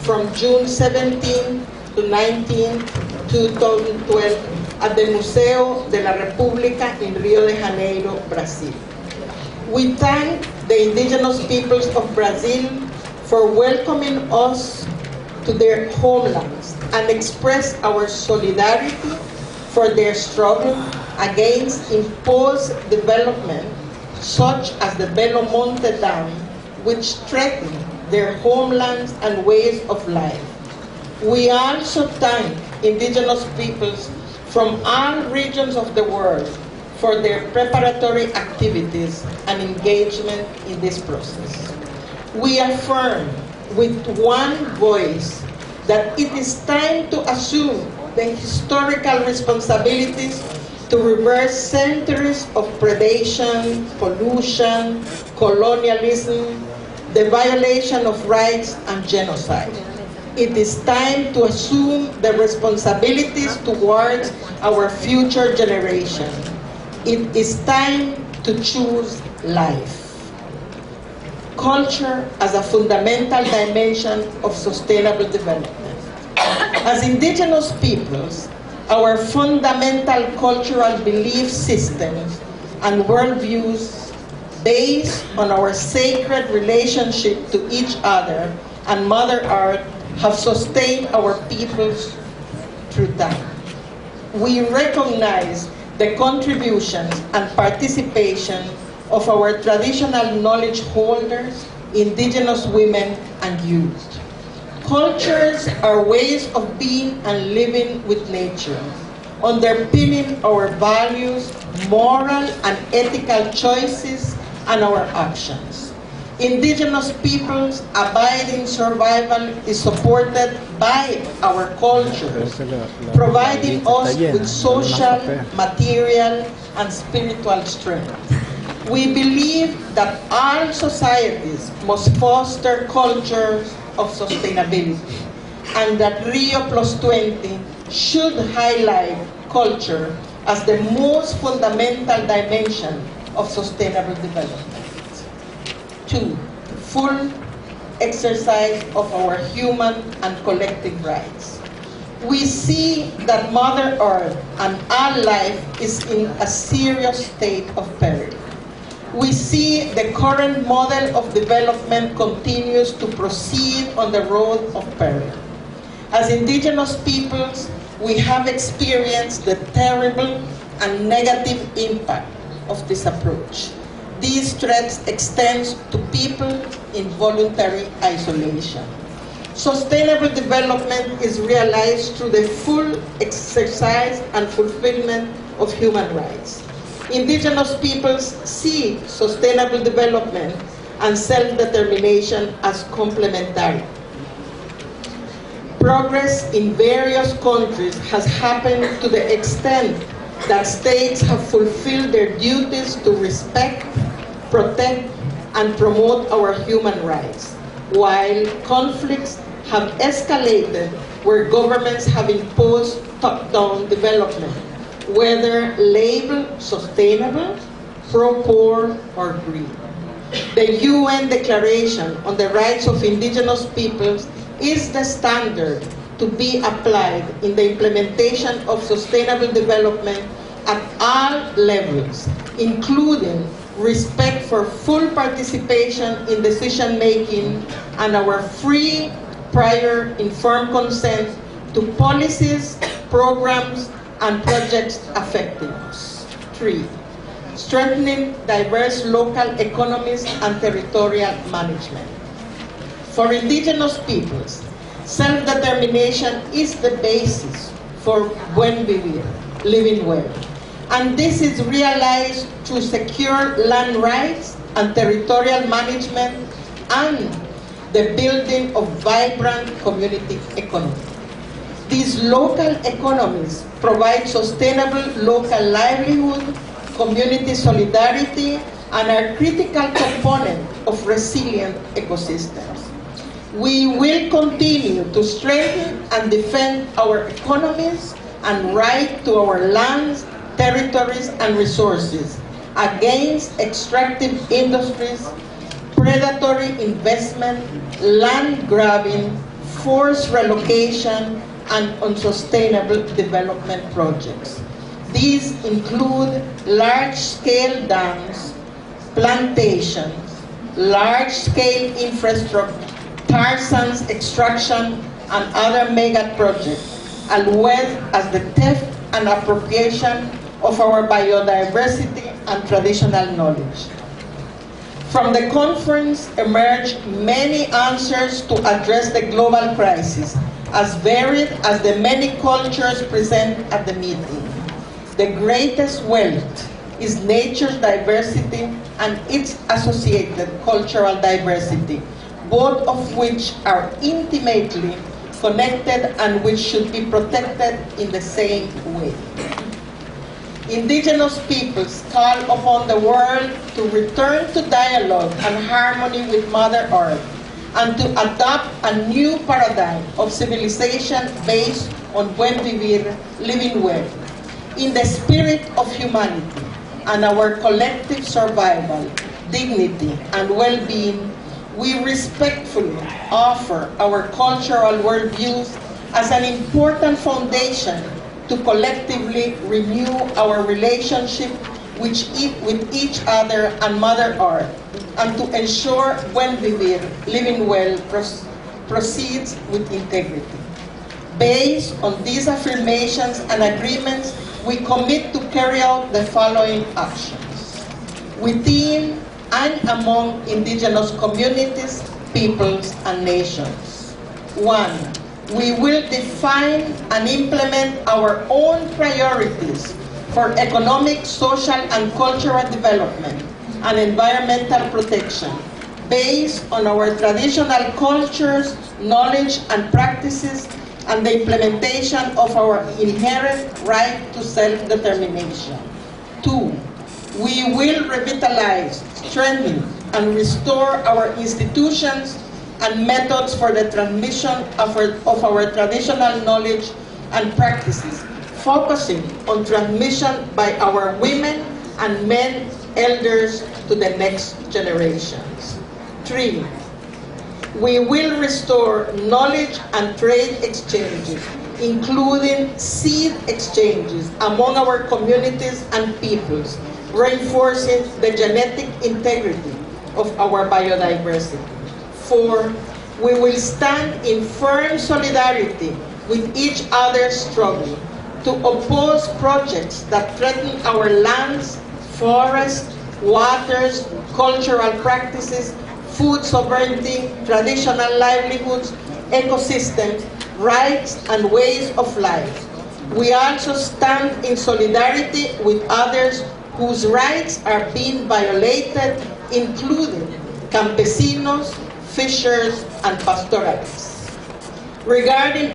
from June 17 to 19, 2012 at the Museo de la República in Rio de Janeiro, Brazil. We thank the indigenous peoples of Brazil for welcoming us to their homelands and express our solidarity for their struggle against imposed development such as the Belo Monte Dam, which threaten their homelands and ways of life. We also thank indigenous peoples from all regions of the world for their preparatory activities and engagement in this process. We affirm with one voice that it is time to assume the historical responsibilities to reverse centuries of predation, pollution, colonialism, the violation of rights, and genocide. It is time to assume the responsibilities towards our future generation. It is time to choose life. Culture as a fundamental dimension of sustainable development. As indigenous peoples, our fundamental cultural belief systems and worldviews based on our sacred relationship to each other and Mother Earth have sustained our peoples through time. We recognize the contributions and participation of our traditional knowledge holders, indigenous women, and youth. Cultures are ways of being and living with nature, underpinning our values, moral and ethical choices, and our actions. Indigenous peoples' abiding survival is supported by our cultures, providing us with social, material, and spiritual strength. We believe that all societies must foster cultures of sustainability, and that Rio+20 should highlight culture as the most fundamental dimension of sustainable development. 2, full exercise of our human and collective rights. We see that Mother Earth and all life is in a serious state of peril. We see the current model of development continues to proceed on the road of peril. As indigenous peoples, we have experienced the terrible and negative impact of this approach. These threats extend to people in voluntary isolation. Sustainable development is realized through the full exercise and fulfillment of human rights. Indigenous peoples see sustainable development and self-determination as complementary. Progress in various countries has happened to the extent that states have fulfilled their duties to respect, protect, and promote our human rights, while conflicts have escalated where governments have imposed top-down development, whether labeled sustainable, pro-poor, or green. The UN Declaration on the Rights of Indigenous Peoples is the standard to be applied in the implementation of sustainable development at all levels, including respect for full participation in decision-making and our free, prior, informed consent to policies, programs, and projects affecting us. 3, strengthening diverse local economies and territorial management. For indigenous peoples, self-determination is the basis for buen vivir, living well. And this is realized through secure land rights and territorial management and the building of vibrant community economy. These local economies provide sustainable local livelihood, community solidarity, and are critical component of resilient ecosystems. We will continue to strengthen and defend our economies and right to our lands, territories, and resources against extractive industries, predatory investment, land grabbing, forced relocation and unsustainable development projects. These include large-scale dams, plantations, large-scale infrastructure, tar sands extraction, and other mega projects, as well as the theft and appropriation of our biodiversity and traditional knowledge. From the conference emerged many answers to address the global crisis, as varied as the many cultures present at the meeting. The greatest wealth is nature's diversity and its associated cultural diversity, both of which are intimately connected and which should be protected in the same way. Indigenous peoples call upon the world to return to dialogue and harmony with Mother Earth and to adopt a new paradigm of civilization based on buen vivir, living well, in the spirit of humanity and our collective survival, dignity, and well-being. We respectfully offer our cultural worldviews as an important foundation to collectively renew our relationship with each other and Mother Earth, and to ensure buen vivir, living well, proceeds with integrity. Based on these affirmations and agreements, we commit to carry out the following actions within and among indigenous communities, peoples, and nations. 1. We will define and implement our own priorities for economic, social, and cultural development and environmental protection based on our traditional cultures, knowledge, and practices, and the implementation of our inherent right to self-determination. 2. We will revitalize, strengthen, and restore our institutions and methods for the transmission of our traditional knowledge and practices, focusing on transmission by our women and men elders to the next generations. 3. We will restore knowledge and trade exchanges, including seed exchanges among our communities and peoples, reinforcing the genetic integrity of our biodiversity. 4. We will stand in firm solidarity with each other's struggle to oppose projects that threaten our lands, forests, waters, cultural practices, food sovereignty, traditional livelihoods, ecosystems, rights, and ways of life. We also stand in solidarity with others whose rights are being violated, including campesinos, fishers, and pastoralists. Regarding